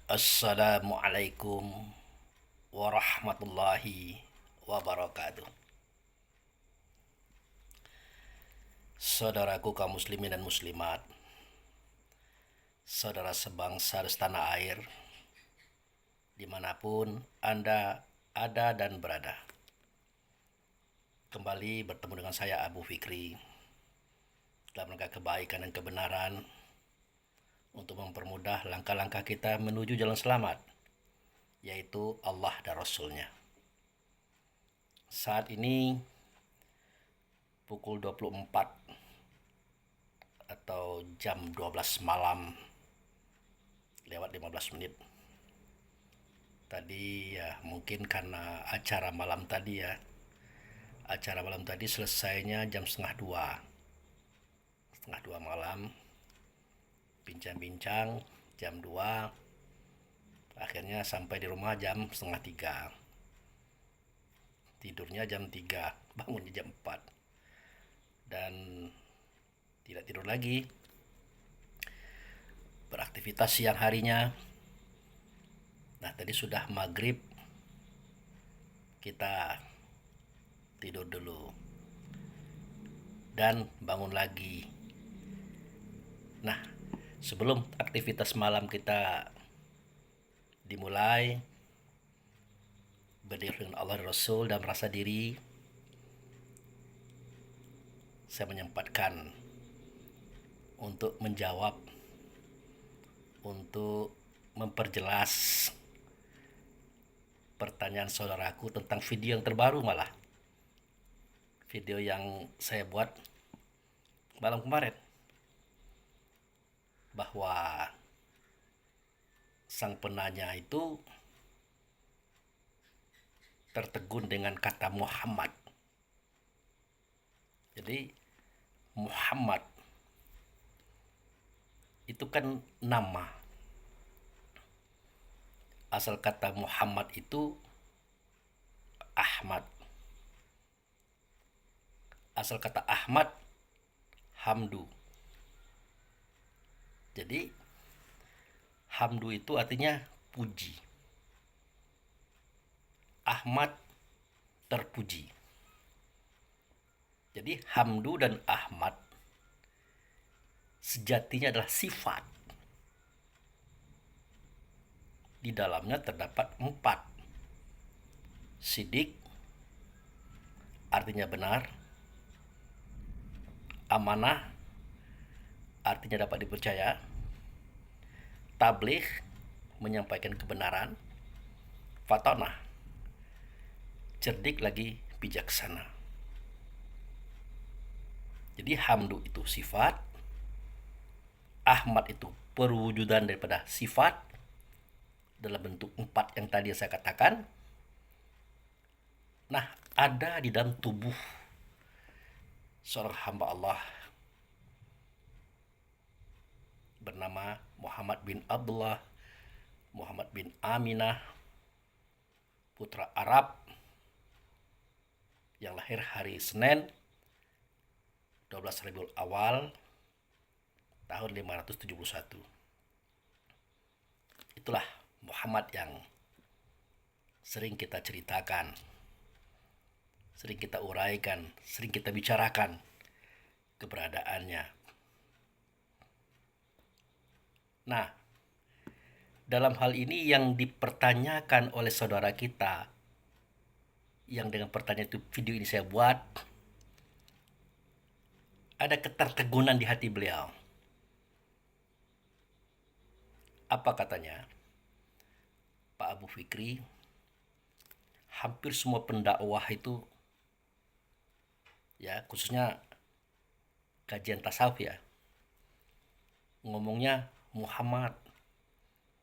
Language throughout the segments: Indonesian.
Assalamualaikum warahmatullahi wabarakatuh. Saudaraku kaum muslimin dan muslimat, saudara sebangsa setanah air, dimanapun Anda ada dan berada. Kembali bertemu dengan saya Abu Fikri dalam rangka kebaikan dan kebenaran untuk mempermudah langkah-langkah kita menuju jalan selamat, yaitu Allah dan Rasulnya. Saat ini pukul 24 atau jam 12 malam lewat 15 menit. Tadi ya mungkin karena acara malam tadi selesainya jam setengah dua malam, bincang-bincang jam 2, akhirnya sampai di rumah jam setengah 3, tidurnya jam 3, bangunnya jam 4, dan tidak tidur lagi, beraktivitas siang harinya. Nah, tadi sudah maghrib, kita tidur dulu dan bangun lagi. Nah, sebelum aktivitas malam kita dimulai, berdiri dengan Allah dan Rasul dan merasa diri, saya menyempatkan untuk menjawab, untuk memperjelas pertanyaan saudaraku tentang video yang terbaru, malah video yang saya buat malam kemarin, bahwa sang penanya itu tertegun dengan kata Muhammad. Jadi Muhammad itu kan nama. Asal kata Muhammad itu Ahmad. Asal kata Ahmad Hamdu. Jadi Hamdu itu artinya puji. Ahmad terpuji. Jadi Hamdu dan Ahmad sejatinya adalah sifat. Di dalamnya terdapat 4. Sidik artinya benar, amanah artinya dapat dipercaya, tabligh menyampaikan kebenaran, fatonah cerdik lagi bijaksana. Jadi Hamdu itu sifat, Ahmad itu perwujudan daripada sifat dalam bentuk 4 yang tadi saya katakan. Nah, ada di dalam tubuh seorang hamba Allah bernama Muhammad bin Abdullah, Muhammad bin Aminah, putra Arab yang lahir hari Senin 12 Rabiul Awal tahun 571. Itulah Muhammad yang sering kita ceritakan, sering kita uraikan, sering kita bicarakan keberadaannya. Nah, dalam hal ini yang dipertanyakan oleh saudara kita, yang dengan pertanyaan itu video ini saya buat, ada ketertegunan di hati beliau. Apa katanya? Pak Abu Fikri, hampir semua pendakwah itu, ya khususnya kajian tasawuf ya, ngomongnya Muhammad,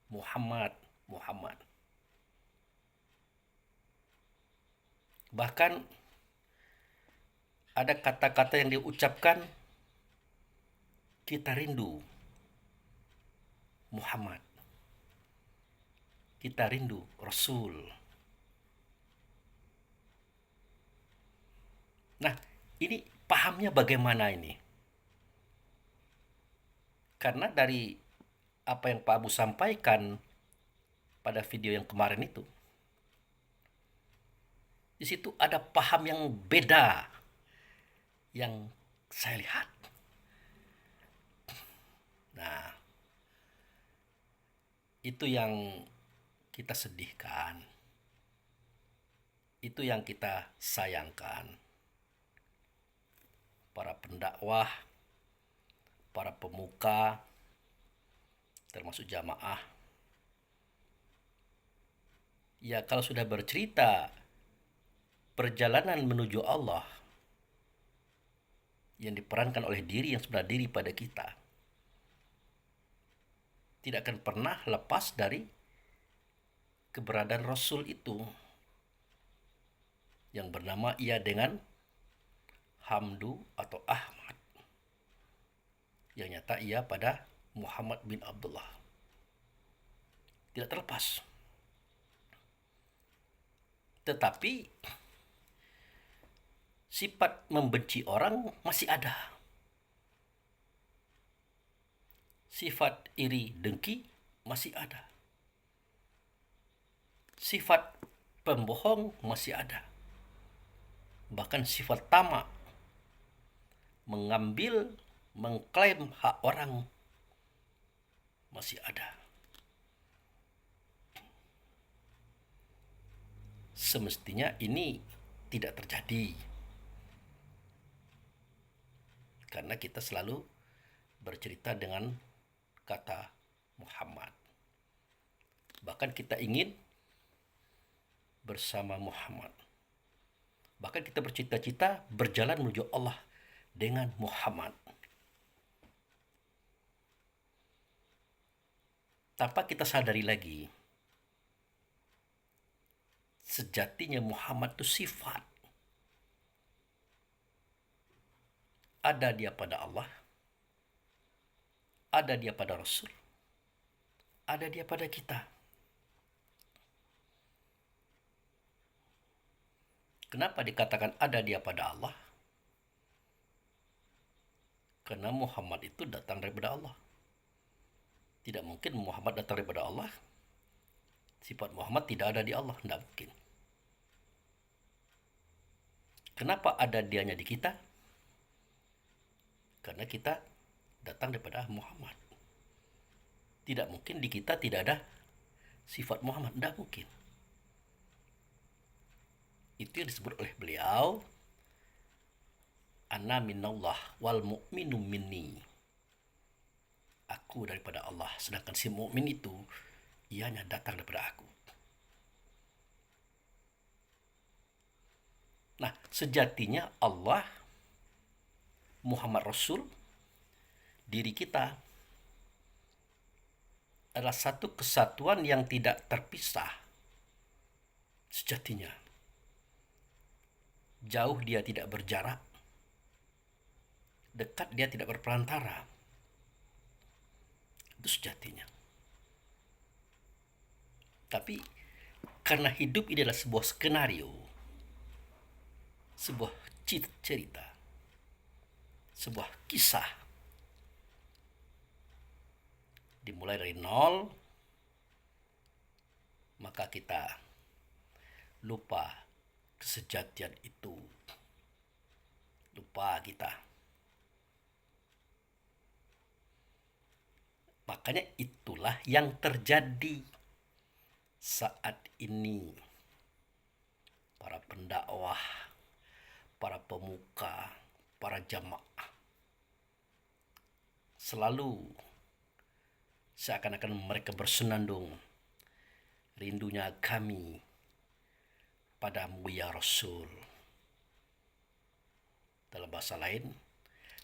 Muhammad, Muhammad. Bahkan ada kata-kata yang diucapkan, kita rindu Muhammad, kita rindu Rasul. Nah, ini pahamnya bagaimana ini? Karena dari apa yang Pak Abu sampaikan pada video yang kemarin itu, di situ ada paham yang beda yang saya lihat. Nah, itu yang kita sedihkan. Itu yang kita sayangkan. Para pendakwah, para pemuka, termasuk jamaah, ya kalau sudah bercerita perjalanan menuju Allah yang diperankan oleh diri yang sebelah diri pada kita, tidak akan pernah lepas dari keberadaan Rasul itu yang bernama ia dengan Hamdu atau Ahmad, yang nyata ia pada Muhammad bin Abdullah. Tidak terlepas. Tetapi sifat membenci orang masih ada. Sifat iri dengki masih ada. Sifat pembohong masih ada. Bahkan sifat tamak, mengambil, mengklaim hak orang masih ada. Semestinya ini tidak terjadi, karena kita selalu bercerita dengan kata Muhammad. Bahkan kita ingin bersama Muhammad. Bahkan kita bercita-cita berjalan menuju Allah dengan Muhammad. Tanpa kita sadari lagi, sejatinya Muhammad itu sifat. Ada dia pada Allah, ada dia pada Rasul, ada dia pada kita. Kenapa dikatakan ada dia pada Allah? Karena Muhammad itu datang daripada Allah. Tidak mungkin Muhammad datang daripada Allah, sifat Muhammad tidak ada di Allah, tidak mungkin. Kenapa ada dianya di kita? Karena kita datang daripada Muhammad. Tidak mungkin di kita tidak ada sifat Muhammad, tidak mungkin. Itu yang disebut oleh beliau, ana minallah wal mu'minu minni. Aku daripada Allah, sedangkan si mukmin itu ianya datang daripada aku. Nah, sejatinya Allah, Muhammad Rasul, diri kita adalah satu kesatuan yang tidak terpisah. Sejatinya jauh dia tidak berjarak, dekat dia tidak berperantara. Itu sejatinya. Tapi karena hidup ini adalah sebuah skenario, sebuah cerita, sebuah kisah, dimulai dari nol, maka kita lupa kesejatian itu. Lupa kita. Makanya itulah yang terjadi saat ini. Para pendakwah, para pemuka, para jamaah selalu seakan-akan mereka bersenandung, rindunya kami padamu ya Rasul. Dalam bahasa lain,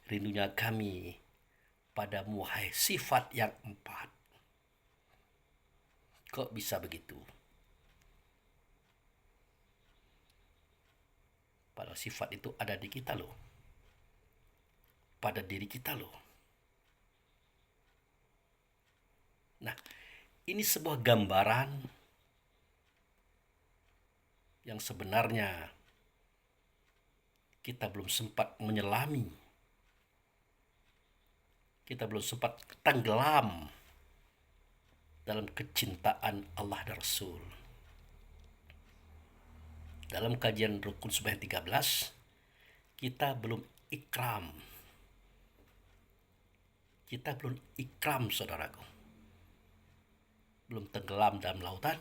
rindunya kami padamu hai sifat yang 4. Kok bisa begitu? Padahal sifat itu ada di kita loh, pada diri kita loh. Nah, ini sebuah gambaran yang sebenarnya kita belum sempat menyelami, kita belum sempat tenggelam dalam kecintaan Allah dan Rasul. Dalam kajian rukun sembahyang 13, kita belum ikram. Kita belum ikram, saudaraku. Belum tenggelam dalam lautan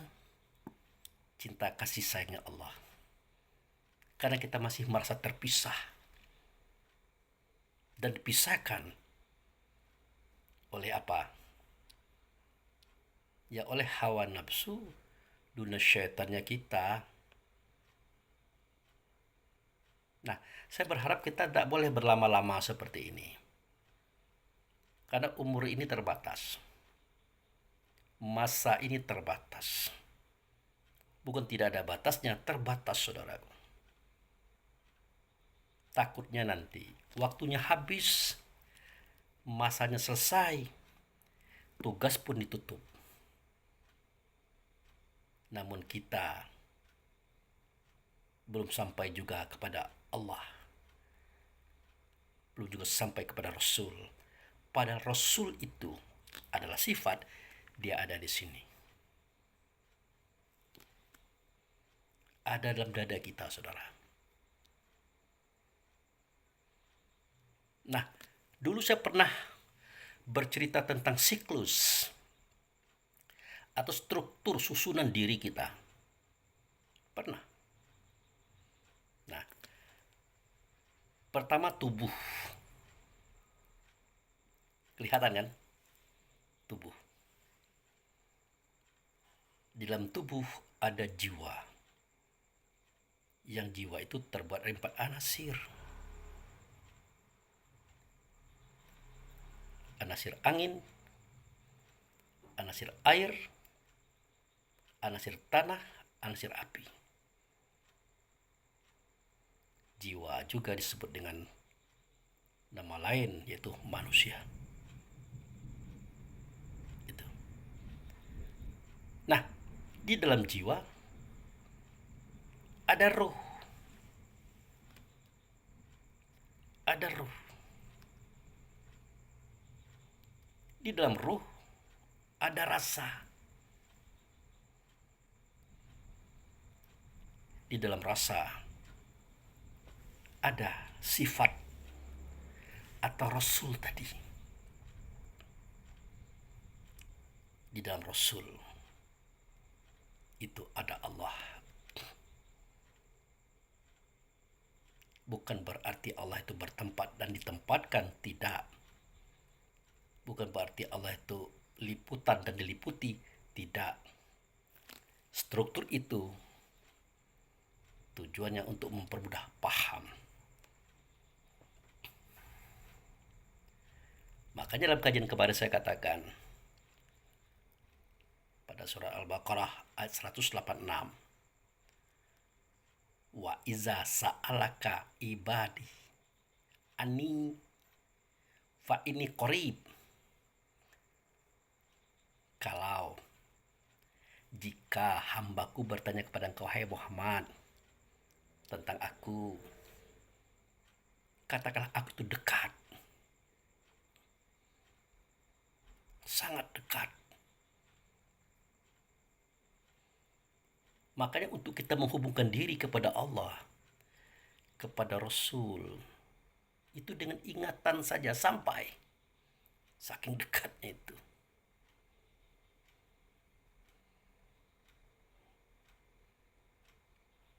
cinta kasih sayangnya Allah. Karena kita masih merasa terpisah dan dipisahkan oleh apa? Ya oleh hawa nafsu, dunia syaitannya kita. Nah, saya berharap kita tidak boleh berlama-lama seperti ini. Karena umur ini terbatas. Masa ini terbatas. Bukan tidak ada batasnya, terbatas, saudaraku. Takutnya nanti waktunya habis, masanya selesai, tugas pun ditutup. Namun kita belum sampai juga kepada Allah. Belum juga sampai kepada Rasul. Padahal Rasul itu adalah sifat, dia ada di sini. Ada dalam dada kita, saudara. Nah, dulu saya pernah bercerita tentang siklus atau struktur susunan diri kita. Pernah. Nah, pertama tubuh. Kelihatan kan? Tubuh. Di dalam tubuh ada jiwa. Yang jiwa itu terbuat dari 4 anasir. Anasir angin, anasir air, anasir tanah, anasir api. Jiwa juga disebut dengan nama lain, yaitu manusia. Itu. Nah, di dalam jiwa ada roh. Ada roh. Di dalam roh ada rasa. Di dalam rasa ada sifat atau Rasul tadi. Di dalam Rasul itu ada Allah. Bukan berarti Allah itu bertempat dan ditempatkan, tidak. Bukan berarti Allah itu liputan dan diliputi, tidak. Struktur itu tujuannya untuk mempermudah paham. Makanya dalam kajian kemarin saya katakan pada surah Al-Baqarah ayat 186, wa iza sa'alaka ibadi ani fa ini qarib. Kalau jika hambaku bertanya kepada engkau, hai Muhammad, tentang aku, katakanlah aku itu dekat, sangat dekat. Makanya untuk kita menghubungkan diri kepada Allah, kepada Rasul, itu dengan ingatan saja sampai, saking dekatnya itu.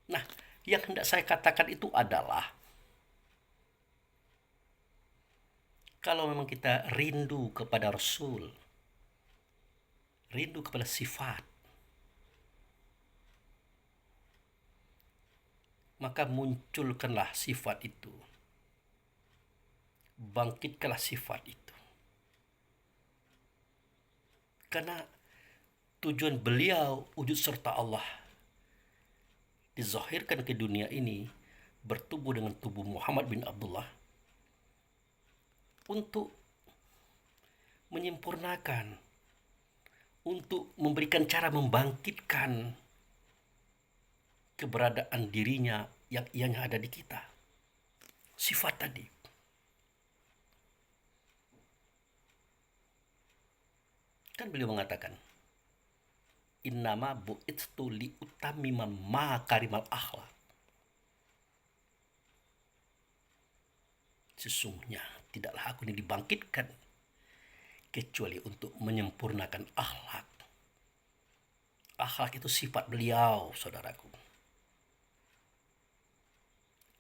Nah, yang hendak saya katakan itu adalah kalau memang kita rindu kepada Rasul, rindu kepada sifat, maka munculkanlah sifat itu. Bangkitkanlah sifat itu. Karena tujuan beliau, wujud serta Allah, dizahirkan ke dunia ini, bertubuh dengan tubuh Muhammad bin Abdullah, untuk menyempurnakan, untuk memberikan cara membangkitkan keberadaan dirinya yang ianya ada di kita. Sifat tadi. Kan beliau mengatakan, Innama bu'itstu liutamima makarimal akhlak. Sesungguhnya tidaklah aku ini dibangkitkan kecuali untuk menyempurnakan akhlak. Akhlak itu sifat beliau, saudaraku.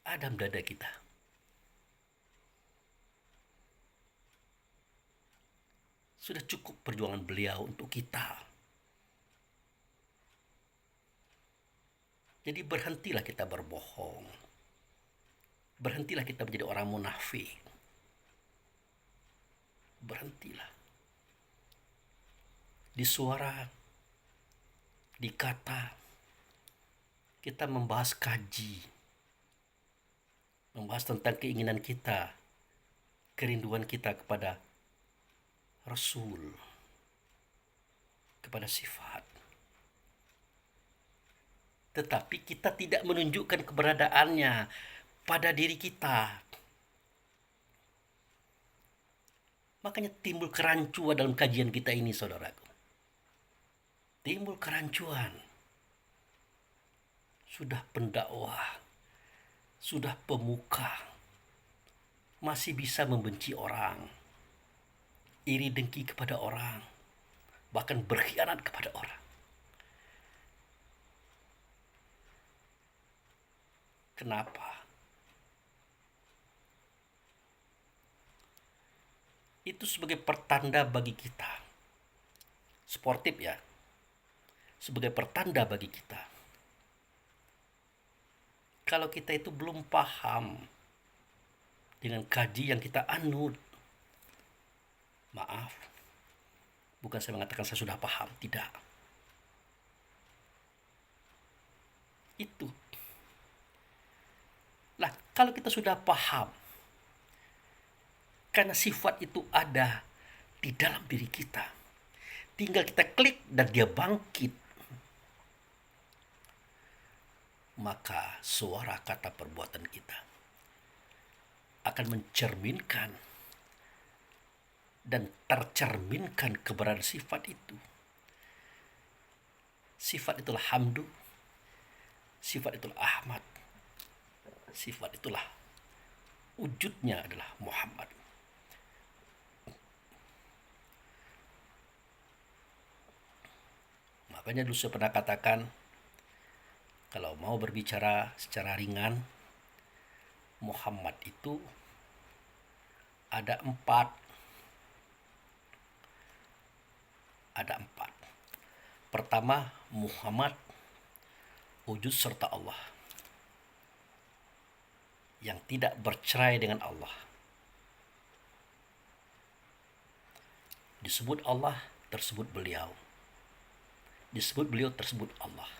Adam dada kita. Sudah cukup perjuangan beliau untuk kita. Jadi berhentilah kita berbohong. Berhentilah kita menjadi orang munafik. Berhentilah. Di suara, di kata, kita membahas kaji. Membahas tentang keinginan kita, kerinduan kita kepada Rasul, kepada sifat. Tetapi kita tidak menunjukkan keberadaannya pada diri kita. Makanya timbul kerancuan dalam kajian kita ini, saudaraku. Timbul kerancuan. Sudah pendakwah, sudah pemuka, masih bisa membenci orang, iri dengki kepada orang, bahkan berkhianat kepada orang. Kenapa? Itu sebagai pertanda bagi kita. Sportif ya. Sebagai pertanda bagi kita. Kalau kita itu belum paham dengan kaji yang kita anut. Maaf. Bukan saya mengatakan saya sudah paham. Tidak. Itu. Nah, kalau kita sudah paham, karena sifat itu ada di dalam diri kita, tinggal kita klik dan dia bangkit, maka suara kata perbuatan kita akan mencerminkan dan tercerminkan keberadaan sifat itu. Sifat itulah hamdu, sifat itulah Ahmad, sifat itulah wujudnya adalah Muhammad. Makanya dulu saya pernah katakan, kalau mau berbicara secara ringan, Muhammad itu ada empat. Ada empat. Pertama, Muhammad, wujud serta Allah, yang tidak bercerai dengan Allah. Disebut Allah, tersebut beliau. Disebut beliau, tersebut Allah.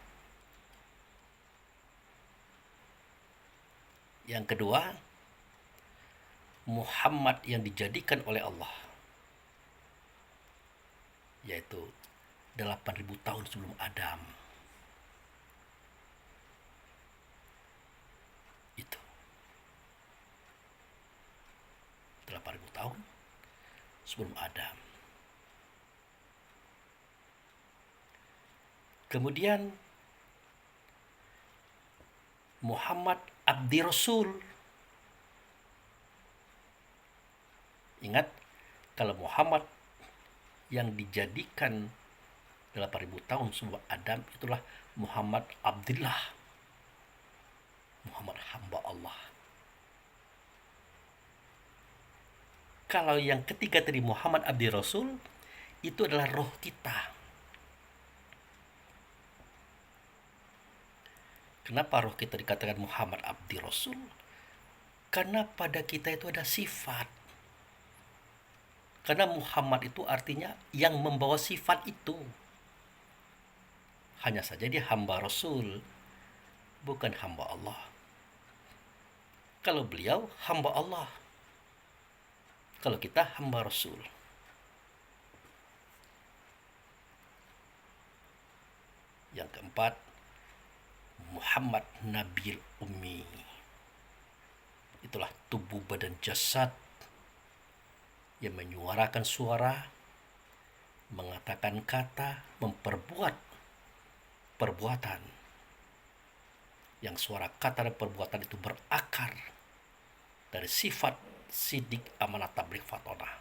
Yang kedua, Muhammad yang dijadikan oleh Allah, yaitu 8.000 tahun sebelum Adam. Itu 8.000 tahun sebelum Adam. Kemudian Muhammad Abdi Rasul. Ingat, kalau Muhammad yang dijadikan 8.000 tahun sebelum Adam, itulah Muhammad Abdillah, Muhammad hamba Allah. Kalau yang ketiga tadi Muhammad Abdi Rasul, itu adalah roh kita. Kenapa roh kita dikatakan Muhammad Abdi Rasul? Karena pada kita itu ada sifat. Karena Muhammad itu artinya yang membawa sifat itu. Hanya saja dia hamba Rasul, bukan hamba Allah. Kalau beliau hamba Allah, kalau kita hamba Rasul. Yang keempat, Muhammad Nabil Ummi. Itulah tubuh badan jasad yang menyuarakan suara, mengatakan kata, memperbuat perbuatan, yang suara kata dan perbuatan itu berakar dari sifat sidik amanat tabligh fatonah.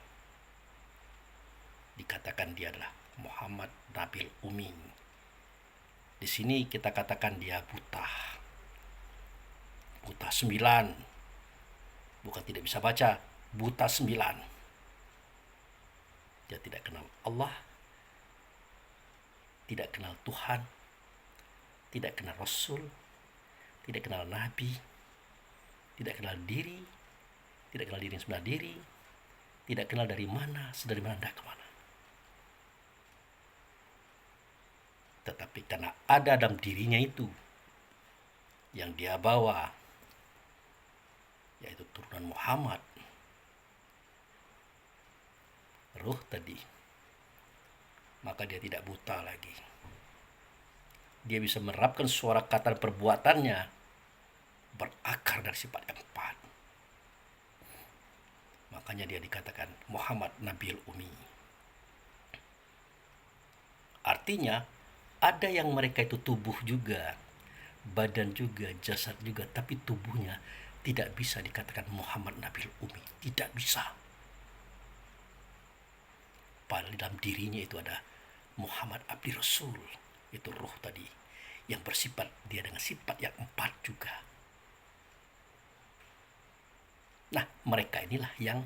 Dikatakan dia adalah Muhammad Nabil Umi. Di sini kita katakan dia buta. Buta 9. Bukan tidak bisa baca, buta 9. Dia tidak kenal Allah, tidak kenal Tuhan, tidak kenal Rasul, tidak kenal Nabi, tidak kenal diri, tidak kenal diri yang sebenar diri, tidak kenal dari mana, sedari mana, hendak kemana. Tetapi karena ada dalam dirinya itu yang dia bawa, yaitu turunan Muhammad, ruh tadi, maka dia tidak buta lagi. Dia bisa menerapkan suara kata dan perbuatannya berakar dari sifat yang 4. Makanya dia dikatakan Muhammad Nabil Umi. Artinya ada yang mereka itu tubuh juga, badan juga, jasad juga, tapi tubuhnya tidak bisa dikatakan Muhammad Nabil Umi. Tidak bisa. Padahal di dalam dirinya itu ada Muhammad Abdi Rasul. Itu ruh tadi yang bersifat dia dengan sifat yang 4 juga. Nah, mereka inilah yang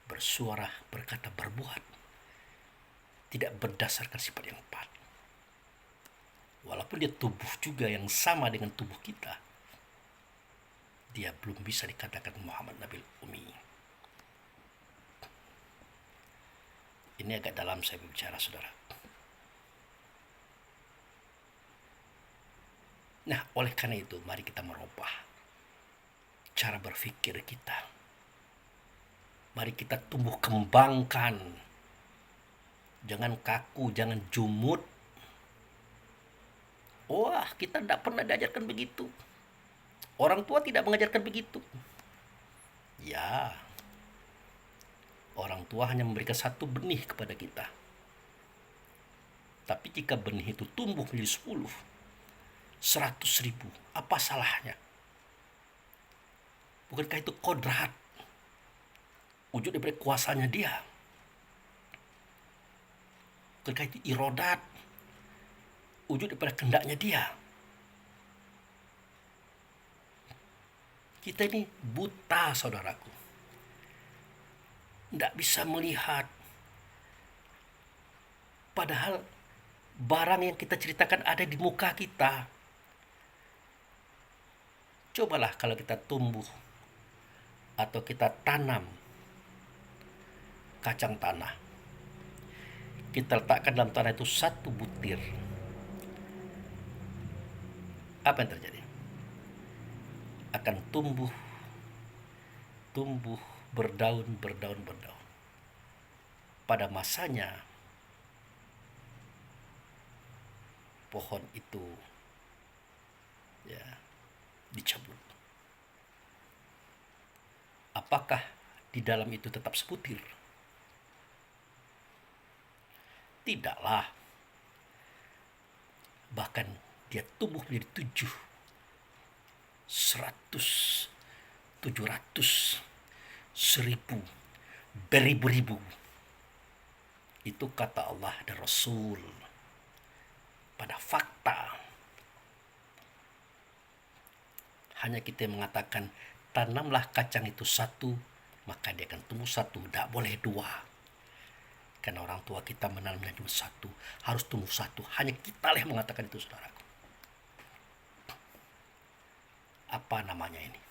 bersuara, berkata, berbuat tidak berdasarkan sifat yang 4. Walaupun dia tubuh juga yang sama dengan tubuh kita, dia belum bisa dikatakan Muhammad Nabil Umi. Ini agak dalam saya berbicara, saudara. Nah, oleh karena itu, mari kita merubah cara berpikir kita. Mari kita tumbuh kembangkan. Jangan kaku, jangan jumut. Wah, kita tidak pernah diajarkan begitu. Orang tua tidak mengajarkan begitu. Ya, orang tua hanya memberikan satu benih kepada kita. Tapi jika benih itu tumbuh menjadi 10, 100.000, apa salahnya? Bukankah itu kodrat? Wujud daripada kuasanya dia. Bukankah itu irodat? Wujud daripada kehendaknya dia. Kita ini buta, saudaraku. Tidak bisa melihat. Padahal barang yang kita ceritakan ada di muka kita. Cobalah kalau kita tumbuh atau kita tanam kacang tanah. Kita letakkan dalam tanah itu 1 butir. Apa yang terjadi? Akan tumbuh, berdaun. Pada masanya, pohon itu ya dicabut. Apakah di dalam itu tetap sebutir? Tidaklah. Bahkan dia tumbuh menjadi 100, 700, 1000, beribu-ribu. Itu kata Allah dan Rasul. Pada fakta, hanya kita mengatakan tanamlah kacang itu 1, maka dia akan tumbuh 1, tidak boleh 2. Karena orang tua kita menanamnya cuma 1, harus tumbuh 1. Hanya kita yang mengatakan itu, saudaraku. Apa namanya ini?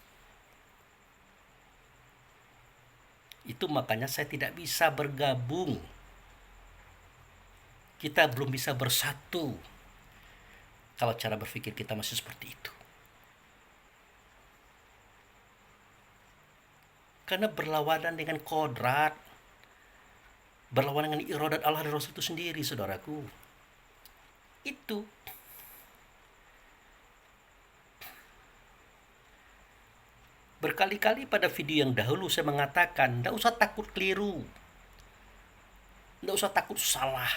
Itu makanya saya tidak bisa bergabung. Kita belum bisa bersatu kalau cara berpikir kita masih seperti itu. Karena berlawanan dengan kodrat, berlawanan dengan iradat Allah dan Rasul itu sendiri, saudaraku. Itu. Berkali-kali pada video yang dahulu saya mengatakan, tidak usah takut keliru. Tidak usah takut salah.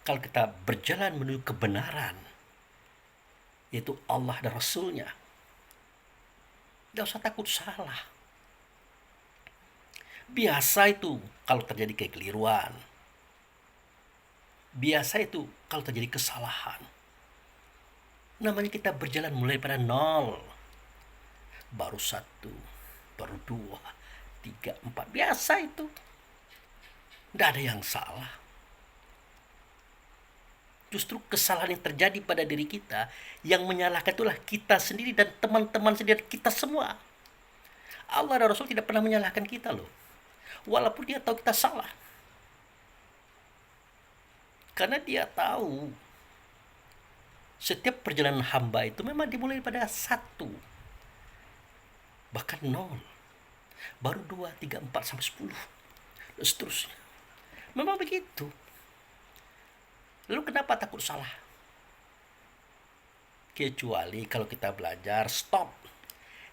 kalau kita berjalan menuju kebenaran, yaitu Allah dan Rasulnya, tidak usah takut salah. Biasa itu kalau terjadi kekeliruan. Biasa itu kalau terjadi kesalahan. Namanya kita berjalan mulai pada nol. Baru satu, baru dua, tiga, empat. Biasa itu. Tidak ada yang salah. Justru kesalahan yang terjadi pada diri kita, yang menyalahkan itulah kita sendiri dan teman-teman sendiri, kita semua. Allah dan Rasul tidak pernah menyalahkan kita loh. Walaupun dia tahu kita salah. Karena dia tahu setiap perjalanan hamba itu memang dimulai pada satu. Bahkan nol. Baru dua, tiga, empat, sampai 10. Dan seterusnya. Memang begitu. Lalu kenapa takut salah? Kecuali kalau kita belajar, stop.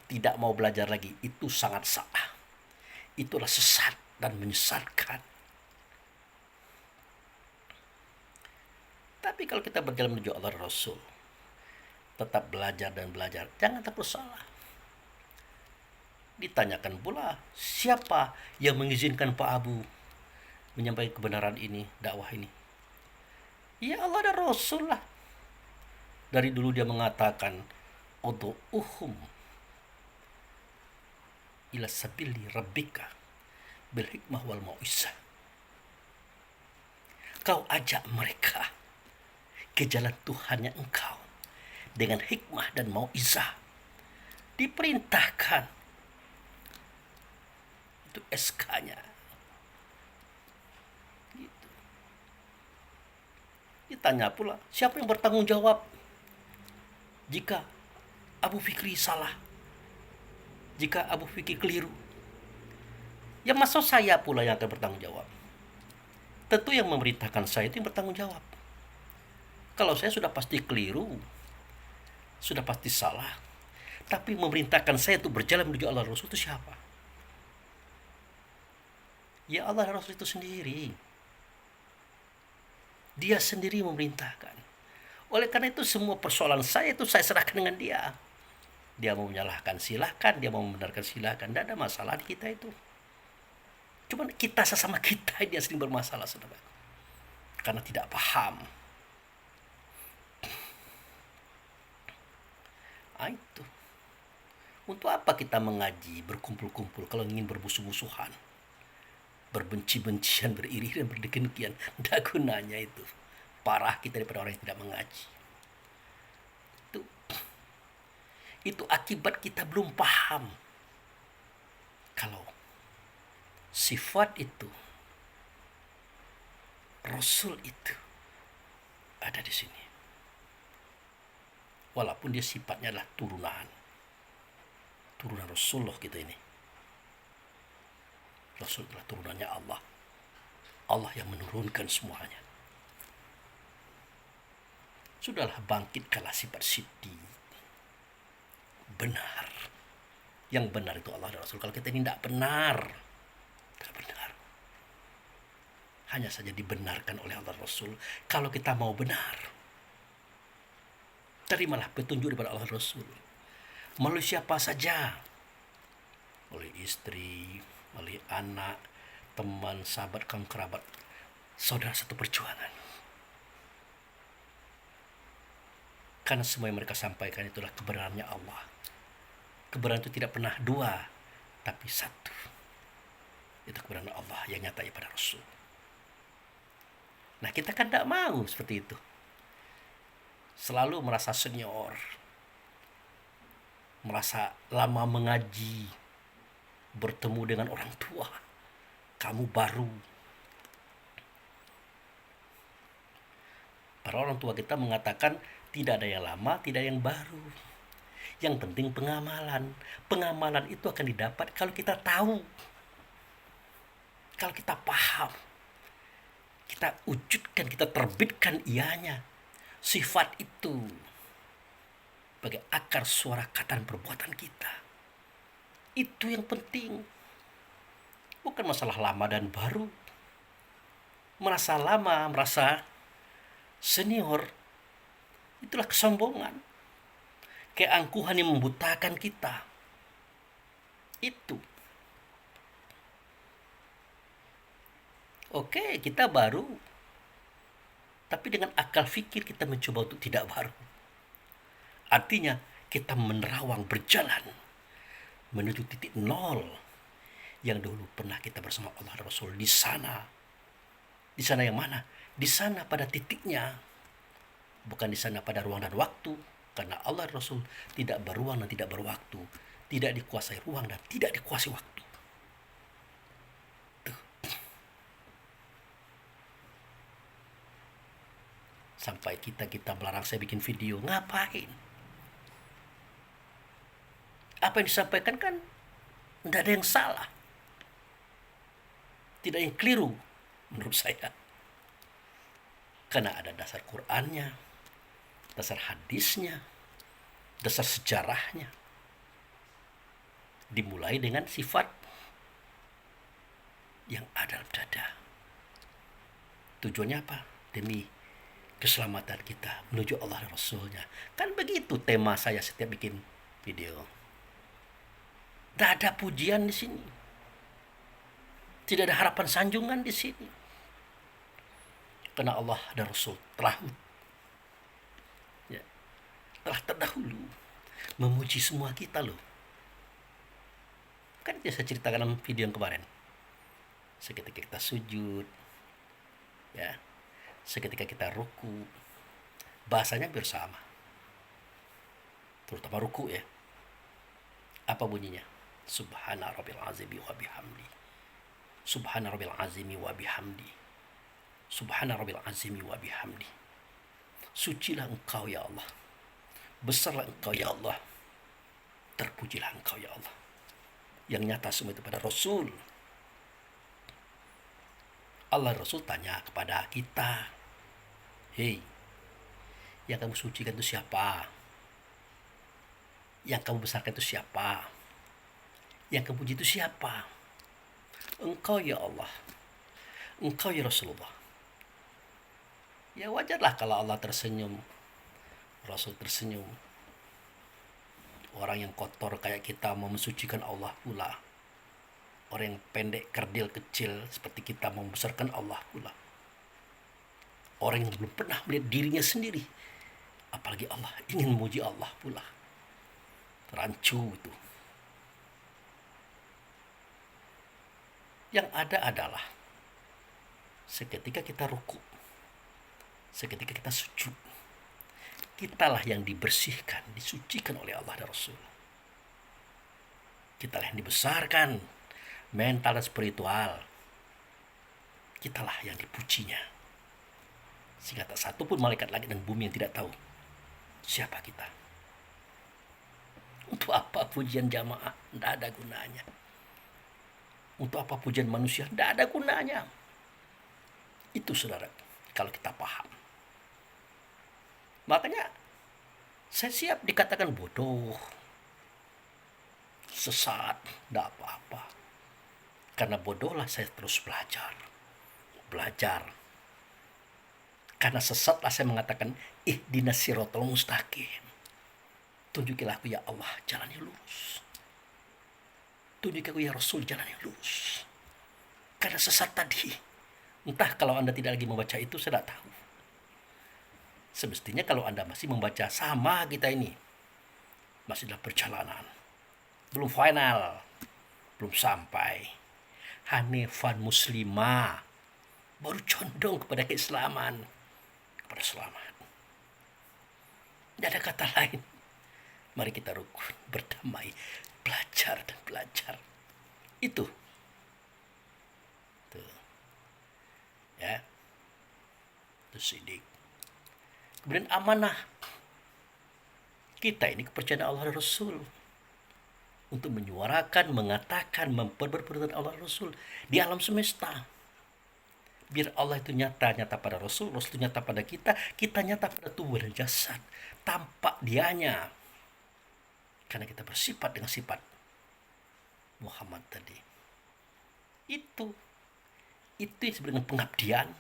Tidak mau belajar lagi. Itu sangat salah. Itulah sesat dan menyesatkan. Tapi kalau kita berjalan menuju Allah Rasul, tetap belajar dan belajar, jangan takut salah. Ditanyakan pula, siapa yang mengizinkan Pak Abu menyampaikan kebenaran ini, dakwah ini? Ya Allah dan Rasul lah. Dari dulu dia mengatakan, Udu'uhum ila sabili rabbika bil hikmah wal mau'izah. Kau ajak mereka ke jalan Tuhannya engkau dengan hikmah dan mau'izah. Diperintahkan. Itu SK-nya. Gitu. Ditanya pula, siapa yang bertanggung jawab jika Abu Fikri salah? Jika Abu Fikri keliru? Ya masa saya pula yang akan bertanggung jawab? Tentu yang memerintahkan saya itu yang bertanggung jawab. Kalau saya sudah pasti keliru, sudah pasti salah, tapi memerintahkan saya untuk berjalan menuju Allah Rasul itu siapa? Ya Allah Rasul itu sendiri. Dia sendiri memerintahkan. Oleh karena itu semua persoalan saya itu saya serahkan dengan dia. Dia mau menyalahkan silahkan, dia mau membenarkan silahkan. Tidak ada masalah di kita itu. Cuma kita sesama kita ini yang sering bermasalah, saudara. Karena tidak paham. Itu. Untuk apa kita mengaji, berkumpul-kumpul kalau ingin bermusuh-musuhan, berbenci-bencian, beriri-irian, berdengkian? Tidak gunanya itu. Parah kita daripada orang yang tidak mengaji. Itu akibat kita belum paham. Kalau sifat itu, Rasul itu ada di sini. Walaupun dia sifatnya adalah turunan Rasulullah kita ini. Rasul adalah turunannya Allah. Allah yang menurunkan semuanya. Sudahlah, bangkitkanlah sifat siddiq. Benar. Yang benar itu Allah dan Rasul. Kalau kita ini tidak benar, hanya saja dibenarkan oleh Allah Rasul. Kalau kita mau benar, terimalah petunjuk daripada Allah Rasul. Melalui siapa saja. Oleh istri, oleh anak, teman, sahabat, kaum kerabat, saudara satu perjuangan. Karena semua yang mereka sampaikan itulah kebenarannya Allah. Kebenaran itu tidak pernah dua, tapi satu. Itu kebenaran Allah yang nyata pada Rasul. Nah, kita kan tidak mau seperti itu. Selalu merasa senior, merasa lama mengaji, bertemu dengan orang tua, kamu baru. Para orang tua kita mengatakan tidak ada yang lama, tidak ada yang baru. Yang penting pengamalan. Pengamalan itu akan didapat kalau kita tahu, kalau kita paham, kita wujudkan, kita terbitkan ianya. Sifat itu sebagai akar suara kata dan perbuatan kita. Itu yang penting. Bukan masalah lama dan baru. Merasa lama, merasa senior. Itulah kesombongan, keangkuhan yang membutakan kita. Itu. Oke, kita baru, tapi dengan akal fikir kita mencoba untuk tidak baru. Artinya kita menerawang berjalan menuju titik nol yang dulu pernah kita bersama Allah dan Rasul di sana. Di sana yang mana? Di sana pada titiknya. Bukan di sana pada ruang dan waktu. Karena Allah dan Rasul tidak beruang dan tidak berwaktu. Tidak dikuasai ruang dan tidak dikuasai waktu. Tuh. Sampai kita melarang saya bikin video. Ngapain? Apa yang disampaikan kan tidak ada yang salah. Tidak ada yang keliru menurut saya. Karena ada dasar Qur'annya, dasar hadisnya, dasar sejarahnya. Dimulai dengan sifat yang ada dalam dada. Tujuannya apa? Demi keselamatan kita menuju Allah dan Rasulnya. Kan begitu tema saya setiap bikin video. Tidak ada pujian di sini. Tidak ada harapan sanjungan di sini. Karena Allah dan Rasul telah terdahulu memuji semua kita loh. Kan saya ceritakan dalam video yang kemarin. Seketika kita sujud, ya, seketika kita ruku, bahasanya bersama. Terutama ruku ya. Apa bunyinya? Subhana rabbil azimi wa bihamdi. Subhana rabbil azimi wa bihamdi. Subhana rabbil azimi wa bihamdi. Sucilah engkau ya Allah. Besarlah engkau ya Allah. Terpujilah engkau ya Allah. Yang nyata semua itu pada Rasul. Allah Rasul tanya kepada kita. Hei, yang kamu sucikan itu siapa? Yang kamu besarkan itu siapa? Yang kamu puji itu siapa? Engkau ya Allah. Engkau ya Rasulullah. Ya wajarlah kalau Allah tersenyum, Rasul tersenyum. Orang yang kotor kayak kita mau mensucikan Allah pula. Orang yang pendek, kerdil, kecil seperti kita mau membesarkan Allah pula. Orang yang belum pernah melihat dirinya sendiri, apalagi Allah, ingin memuji Allah pula. Rancu itu. Yang ada adalah seketika kita ruku, seketika kita sujud, kitalah yang dibersihkan, disucikan oleh Allah dan Rasul. Kitalah yang dibesarkan, mental dan spiritual. Kitalah yang dipujinya. Sehingga tak satu pun malaikat langit dan bumi yang tidak tahu siapa kita. Untuk apa pujian jamaah? Tidak ada gunanya. Untuk apa pujian manusia? Tidak ada gunanya. Itu saudara, kalau kita paham. Makanya saya siap dikatakan bodoh, sesat, tidak apa-apa. Karena bodohlah saya terus belajar. Karena sesatlah saya mengatakan ihdinas siratal mustaqim. Tunjukilah aku ya Allah jalan yang lurus. Tunjukilah aku ya Rasul jalan yang lurus. Karena sesat tadi, entah kalau Anda tidak lagi membaca itu, saya tidak tahu. Semestinya kalau Anda masih membaca sama kita ini, masih dalam perjalanan, belum final, belum sampai. Hanifan muslimah, baru condong kepada keislaman, kepada selamat. Tidak ada kata lain. Mari kita rukun, berdamai, belajar dan belajar. Itu. Tuh. Ya. Itu sidik. Kemudian amanah. Kita ini kepercayaan Allah dan Rasul. Untuk menyuarakan, mengatakan, memperberperintah Allah dan Rasul di alam semesta. Biar Allah itu nyata pada Rasul, Rasul itu nyata pada kita, kita nyata pada tubuh dan jasad. Tampak dianya. Karena kita bersifat dengan sifat Muhammad tadi. Itu yang disebut dengan pengabdian.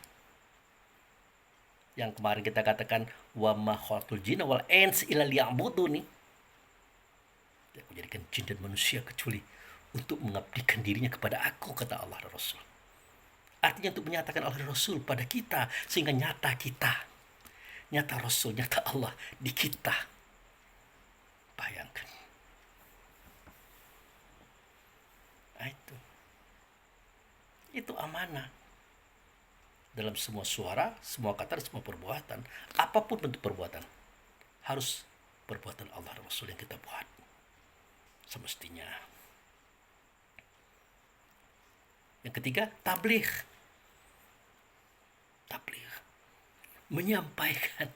Yang kemarin kita katakan wa ma khalaqtul jinna wal ins illa liya'budun nih. Aku jadikan jin dan manusia kecuali untuk mengabdikan dirinya kepada aku, kata Allah dan Rasul. Artinya untuk menyatakan Allah dan Rasul pada kita, sehingga nyata kita, nyata Rasul, nyata Allah di kita. Bayangkan. Nah, itu amanah. Dalam semua suara, semua kata, semua perbuatan, apapun bentuk perbuatan, harus perbuatan Allah dan Rasul yang kita buat semestinya. Yang ketiga, tabligh. Tabligh. Menyampaikan.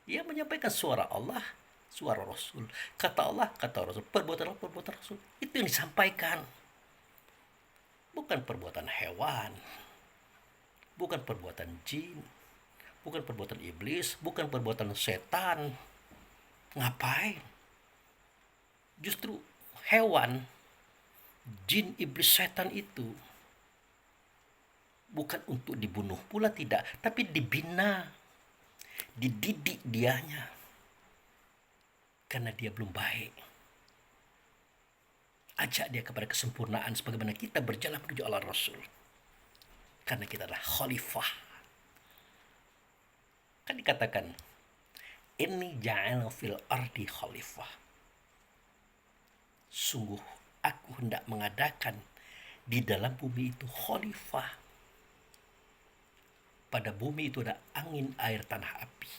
Ya, menyampaikan suara Allah, suara Rasul. Kata Allah, kata Rasul. Perbuatan Allah, perbuatan Rasul. Itu yang disampaikan. Bukan perbuatan hewan. Bukan perbuatan jin. Bukan perbuatan iblis. Bukan perbuatan setan. Ngapain? Justru hewan, jin, iblis, setan itu bukan untuk dibunuh pula tidak, tapi dibina, dididik dianya, karena dia belum baik. Ajak dia kepada kesempurnaan sebagaimana kita berjalan menuju Allah Rasul, karena kita adalah khalifah. Kan dikatakan, inni ja'ala fil ardi khalifah. Sungguh aku hendak mengadakan di dalam bumi itu khalifah. Pada bumi itu ada angin, air, tanah, api.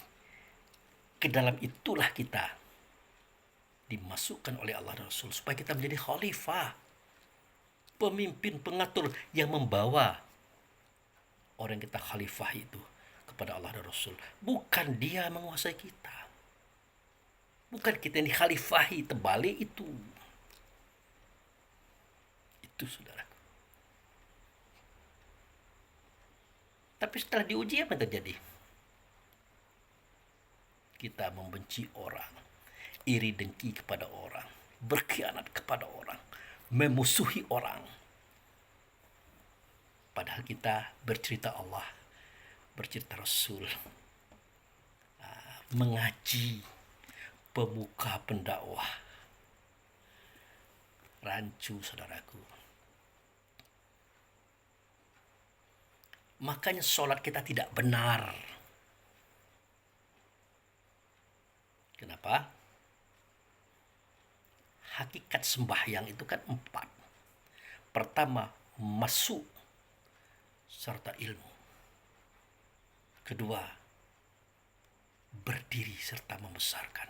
Ke dalam itulah kita dimasukkan oleh Allah dan Rasul supaya kita menjadi khalifah. Pemimpin, pengatur yang membawa orang yang kita khalifah itu kepada Allah dan Rasul. Bukan dia menguasai kita. Bukan kita yang dikhalifahi, terbalik itu. Itu saudaraku. Tapi setelah diuji apa yang terjadi? Kita membenci orang, iri dengki kepada orang, berkhianat kepada orang, memusuhi orang. Padahal kita bercerita Allah, bercerita Rasul, mengaji, pemuka pendakwah, rancu saudaraku. Makanya sholat kita tidak benar. Kenapa? Hakikat sembahyang itu kan 4. Pertama, masuk serta ilmu. Kedua, berdiri serta membesarkan.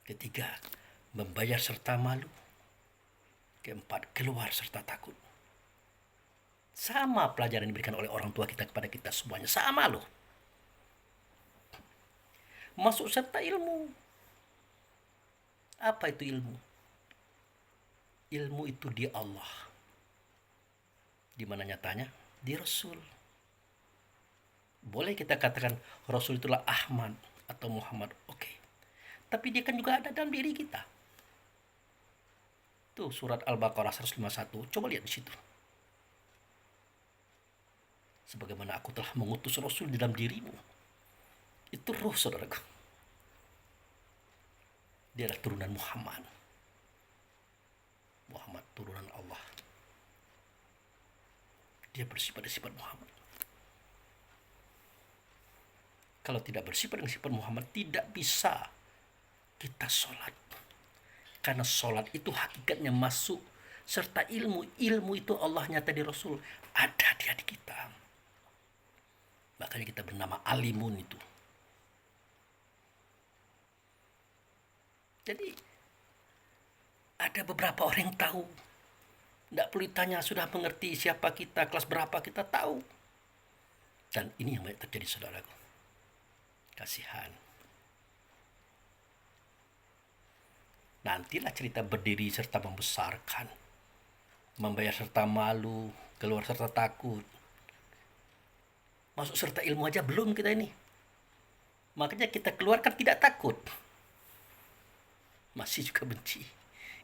Ketiga, membayar serta malu. Keempat, keluar serta takut. Sama pelajaran yang diberikan oleh orang tua kita kepada kita semuanya. Sama loh. Masuk serta ilmu. Apa itu ilmu? Ilmu itu di Allah. Di mana nyatanya? Di Rasul. Boleh kita katakan Rasul itulah Ahmad atau Muhammad. Oke. Tapi dia kan juga ada dalam diri kita. Tuh surat Al-Baqarah 151. Coba lihat di situ. Sebagaimana aku telah mengutus Rasul di dalam dirimu. Itu roh saudaraku. Dia adalah turunan Muhammad. Muhammad turunan Allah. Dia bersifat dengan sifat Muhammad. Kalau tidak bersifat dengan sifat Muhammad, tidak bisa kita sholat. Karena sholat itu hakikatnya masuk serta ilmu. Ilmu itu Allah nyata di Rasul. Ada dia di kita. Makanya kita bernama alimun itu. Jadi ada beberapa orang yang tahu. Tidak perlu ditanya, sudah mengerti siapa kita, kelas berapa kita tahu. Dan ini yang banyak terjadi saudaraku. Kasihan. Nantilah cerita berdiri serta membesarkan. Membayar serta malu, keluar serta takut. Masuk serta ilmu aja belum kita ini. Makanya kita keluarkan tidak takut. Masih juga benci,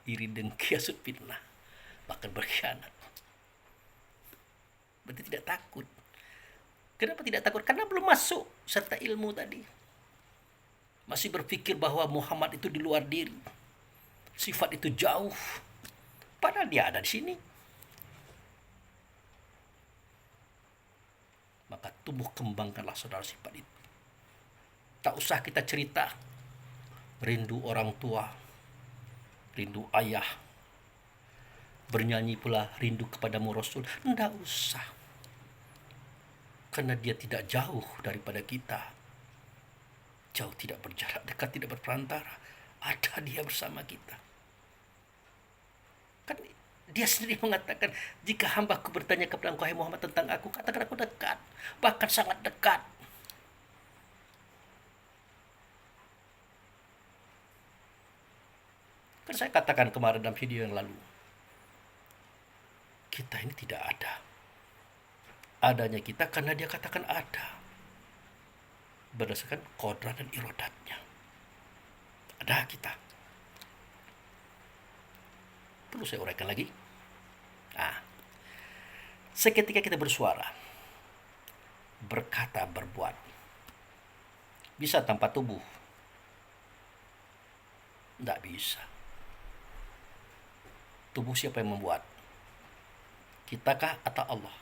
iri dengki, hasut, fitnah, bahkan berkhianat. Berarti tidak takut. Kenapa tidak takut? Karena belum masuk serta ilmu tadi. Masih berpikir bahwa Muhammad itu di luar diri. Sifat itu jauh. Padahal dia ada di sini. Maka tumbuh kembangkanlah saudara sifat itu. Tak usah kita cerita. Rindu orang tua. Rindu ayah. Bernyanyi pula rindu kepadamu Rasul. Tidak usah. Karena dia tidak jauh daripada kita. Jauh tidak berjarak, dekat tidak berperantara. Ada dia bersama kita. Kan dia sendiri mengatakan, jika hambaku bertanya kepada engkau, hai Muhammad, tentang aku, katakan aku dekat. Bahkan sangat dekat. Kan saya katakan kemarin dalam video yang lalu. Kita ini tidak ada. Adanya kita karena dia katakan ada. Berdasarkan kodrat dan irodatnya. Ada kita. Perlu saya uraikan lagi? Nah, seketika kita bersuara, berkata, berbuat, bisa tanpa tubuh? Tidak bisa. Tubuh siapa yang membuat? Kitakah atau Allah?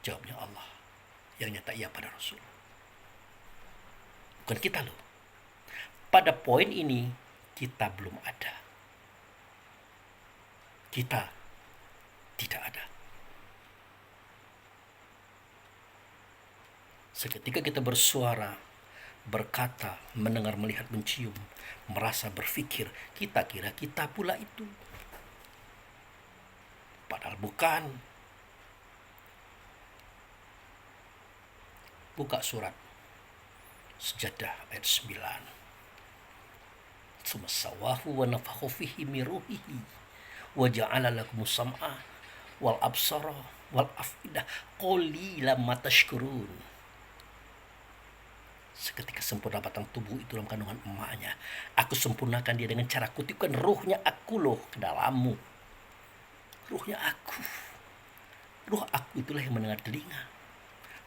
Jawabnya Allah. Yang nyata iya pada Rasul. Bukan kita loh. Pada poin ini kita belum ada. Kita tidak ada. Seketika kita bersuara, berkata, mendengar, melihat, mencium, merasa, berpikir, kita kira kita pula itu. Padahal bukan. Buka surat Sajadah ayat 9. Tsumma sawahu wa nafakha fihi min ruhihi wa ja'ala lakumus sam'a wal absara wal afidah qalilan ma tashkurun. Seketika sempurna batang tubuh itu dalam kandungan emaknya, aku sempurnakan dia dengan cara kutipkan ruhnya aku loh ke dalammu. Ruhnya aku. Ruh aku itulah yang mendengar telinga,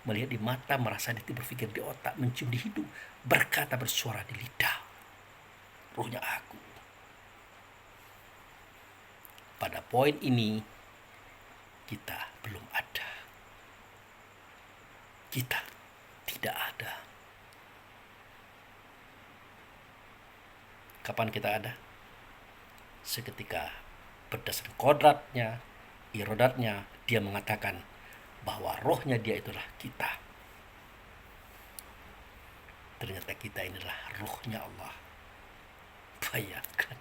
melihat di mata, merasa di hati, berpikir di otak, mencium di hidung, berkata, bersuara di lidah. Ruhnya aku. Pada poin ini, kita belum ada. Kita tidak ada. Kapan kita ada? Seketika berdasarkan kodratnya, irodatnya, dia mengatakan bahwa rohnya dia itulah kita. Ternyata kita inilah rohnya Allah. Bayangkan.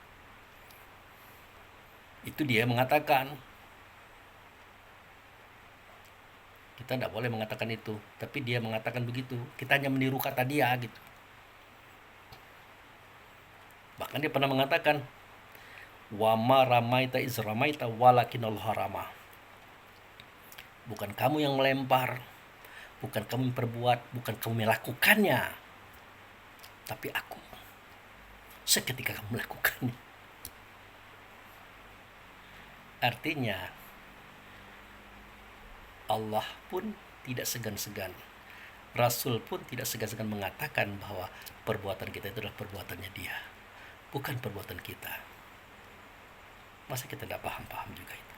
Itu dia mengatakan. Kita tidak boleh mengatakan itu, tapi dia mengatakan begitu. Kita hanya meniru kata dia gitu. Bahkan dia pernah mengatakan, wa ma ramaita iz ramaita walakinallahu rama. Bukan kamu yang melempar, bukan kamu yang berbuat, bukan kamu melakukannya, tapi aku. Seketika kamu melakukannya. Artinya Allah pun tidak segan-segan, Rasul pun tidak segan-segan mengatakan bahwa perbuatan kita itu adalah perbuatannya dia, bukan perbuatan kita. Masa kita tidak paham-paham juga itu?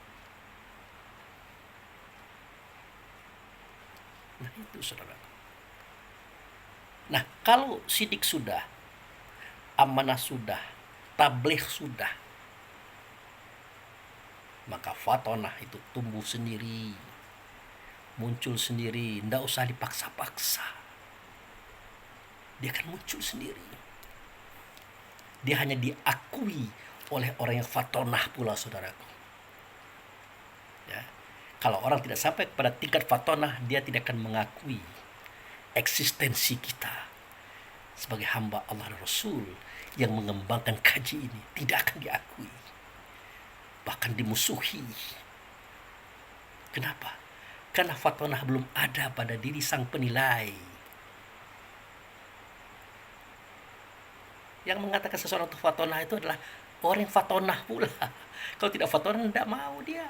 Nah itu saudara. Nah kalau sidik sudah, amanah sudah, tabligh sudah, maka fatonah itu tumbuh sendiri, muncul sendiri, tidak usah dipaksa-paksa. Dia akan muncul sendiri. Dia hanya diakui oleh orang yang fatonah pula, saudaraku. Ya. Kalau orang tidak sampai kepada tingkat fatonah, dia tidak akan mengakui eksistensi kita sebagai hamba Allah dan Rasul yang mengembangkan kaji ini. Tidak akan diakui, bahkan dimusuhi. Kenapa? Karena fatonah belum ada pada diri sang penilai. Yang mengatakan seseorang itu fatonah itu adalah orang yang fatonah pula. Kalau tidak fatonah, tidak mau dia.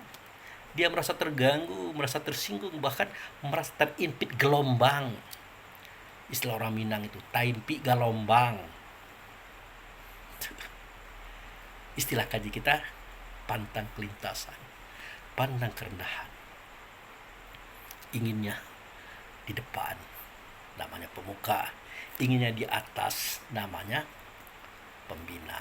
Dia merasa terganggu, merasa tersinggung, bahkan merasa terimpit gelombang. Istilah orang Minang itu, taimpi galombang. Istilah kaji kita, pantang kelintasan, pandang kerendahan. Inginnya di depan, namanya pemuka. Inginnya di atas, namanya pembina.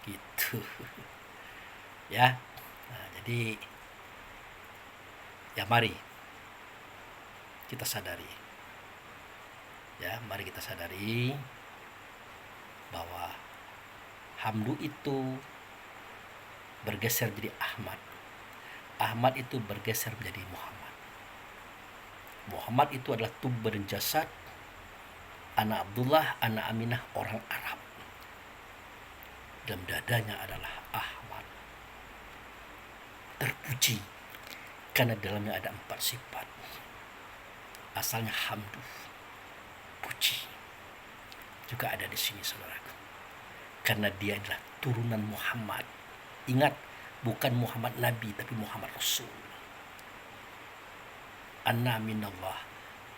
Gitu. Ya. Nah, jadi ya mari kita sadari. Ya, mari kita sadari bahwa Hamdu itu bergeser jadi Ahmad. Ahmad itu bergeser menjadi Muhammad. Muhammad itu adalah tubuh dan jasad anak Abdullah, anak Aminah, orang Arab. Dalam dadanya adalah Ahmad. Terpuji karena dalamnya ada 4 sifat. Asalnya hamdu, puji. Juga ada di sini saudaraku. Karena dia adalah turunan Muhammad. Ingat, bukan Muhammad Nabi tapi Muhammad Rasul. Anna minallah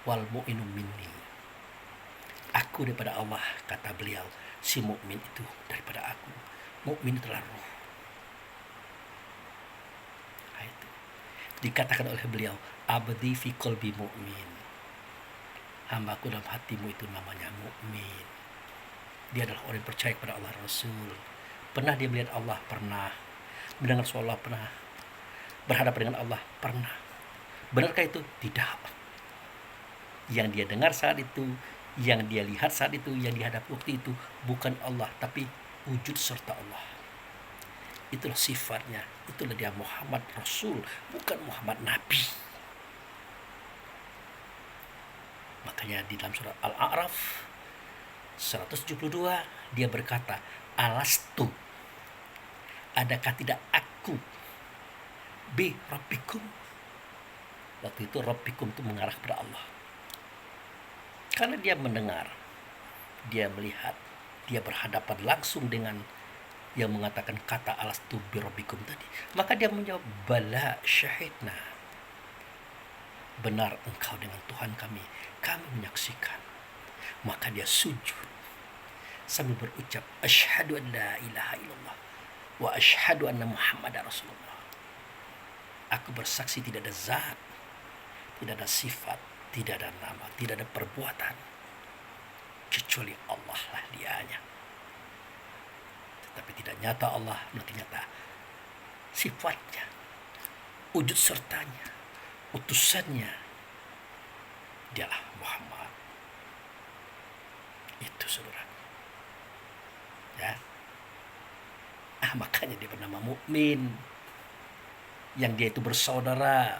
wal mu'minu minni. Aku daripada Allah, kata beliau. Si mukmin itu daripada aku. Mukmin itulah ruh. Nah, itu dikatakan oleh beliau, abdi fi qalbi mu'min. Hambaku dalam hatimu itu namanya mukmin. Dia adalah orang yang percaya kepada Allah Rasul. Pernah dia melihat Allah? Pernah. Mendengar suara Allah? Pernah. Berhadapan dengan Allah? Pernah. Benarkah itu? Tidak. Yang dia dengar saat itu, yang dia lihat saat itu, yang dihadapi waktu itu bukan Allah, tapi wujud serta Allah. Itulah sifatnya. Itulah dia Muhammad Rasul, bukan Muhammad Nabi. Makanya di dalam surat Al-A'raf 172 dia berkata, alastu, adakah tidak aku bi rabbikum. Waktu itu rabbikum itu mengarah kepada Allah. Karena dia mendengar, dia melihat, dia berhadapan langsung dengan yang mengatakan kata alastu bi rabbikum tadi. Maka dia menjawab, bala syahidna. Benar engkau dengan Tuhan kami menyaksikan. Maka dia sujud sambil berucap, asyhadu an la ilaha illallah wa asyhadu anna muhammadar rasulullah. Aku bersaksi tidak ada zat, tidak ada sifat, tidak ada nama, tidak ada perbuatan kecuali Allah lah dianya. Tetapi tidak nyata Allah, berarti nyata sifatnya, wujud sertanya, utusannya. Dialah Muhammad. Itu saudara. Ya. Makanya dia bernama mukmin. Yang dia itu bersaudara,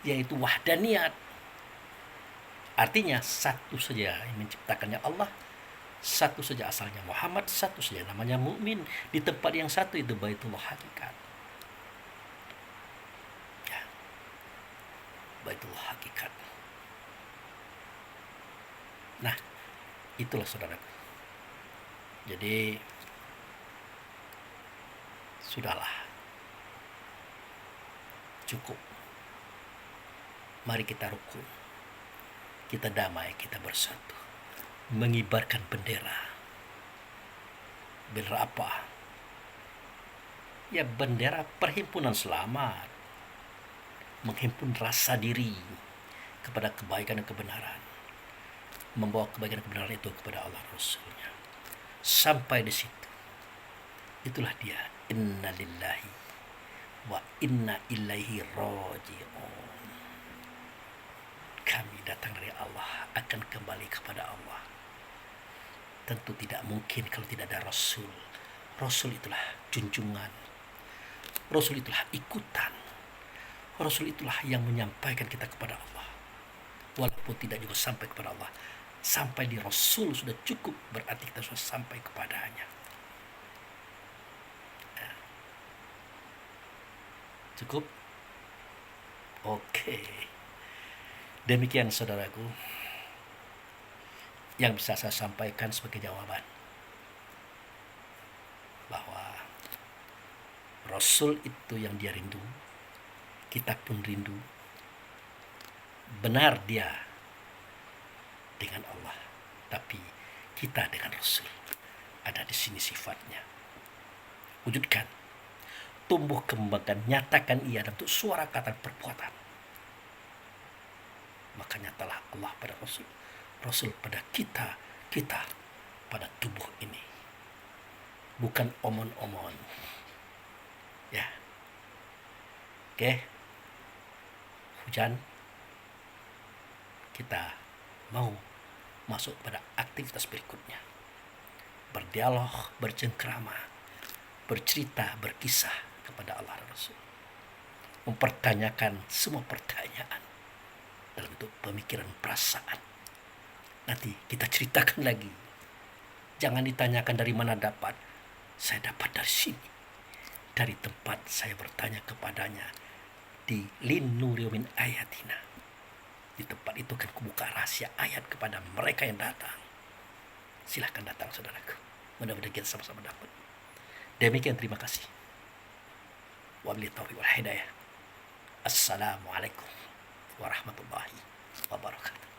yaitu wahdaniyat. Artinya satu saja yang menciptakannya Allah, satu saja asalnya Muhammad, satu saja namanya mukmin. Di tempat yang satu itu Baitullah Hakikat. Ya. Baitullah Hakikat. Nah, itulah saudaraku. Jadi sudahlah, cukup. Mari kita rukun, kita damai, kita bersatu, mengibarkan bendera. Bendera apa? Ya bendera perhimpunan selamat, menghimpun rasa diri kepada kebaikan dan kebenaran, membawa kebaikan dan kebenaran itu kepada Allah Rasulnya. Sampai di situ, itulah dia, inna lillahi wa inna ilaihi raji'un. Kami datang dari Allah, akan kembali kepada Allah. Tentu tidak mungkin kalau tidak ada Rasul. Rasul itulah junjungan, Rasul itulah ikutan, Rasul itulah yang menyampaikan kita kepada Allah. Walaupun tidak juga sampai kepada Allah, sampai di Rasul sudah cukup, berarti kita sudah sampai kepadanya. Cukup? Oke. Demikian saudaraku yang bisa saya sampaikan sebagai jawaban bahwa Rasul itu yang dia rindu, kita pun rindu. Benar dia dengan Allah, tapi kita dengan Rasul. Ada di sini sifatnya. Wujudkan, tumbuh kembangkan, nyatakan ia dalam bentuk suara kata perbuatan. Maka nyatalah Allah pada Rasul, Rasul pada kita, kita pada tubuh ini. Bukan omon-omon. Ya. Oke. Hujan. Kita mau masuk pada aktivitas berikutnya. Berdialog, bercengkrama, bercerita, berkisah kepada Allah dan Rasul. Mempertanyakan semua pertanyaan dalam bentuk pemikiran, perasaan. Nanti kita ceritakan lagi. Jangan ditanyakan dari mana dapat. Saya dapat dari sini. Dari tempat saya bertanya kepadanya. Di Linnuriyo min ayatina. Di tempat itu kan kubuka rahasia ayat kepada mereka yang datang. Silahkan datang saudaraku. Mudah-mudahan kita sama-sama dapat. Demikian, terima kasih. Wabillahi taufiq wal hidayah. Assalamualaikum warahmatullahi wabarakatuh.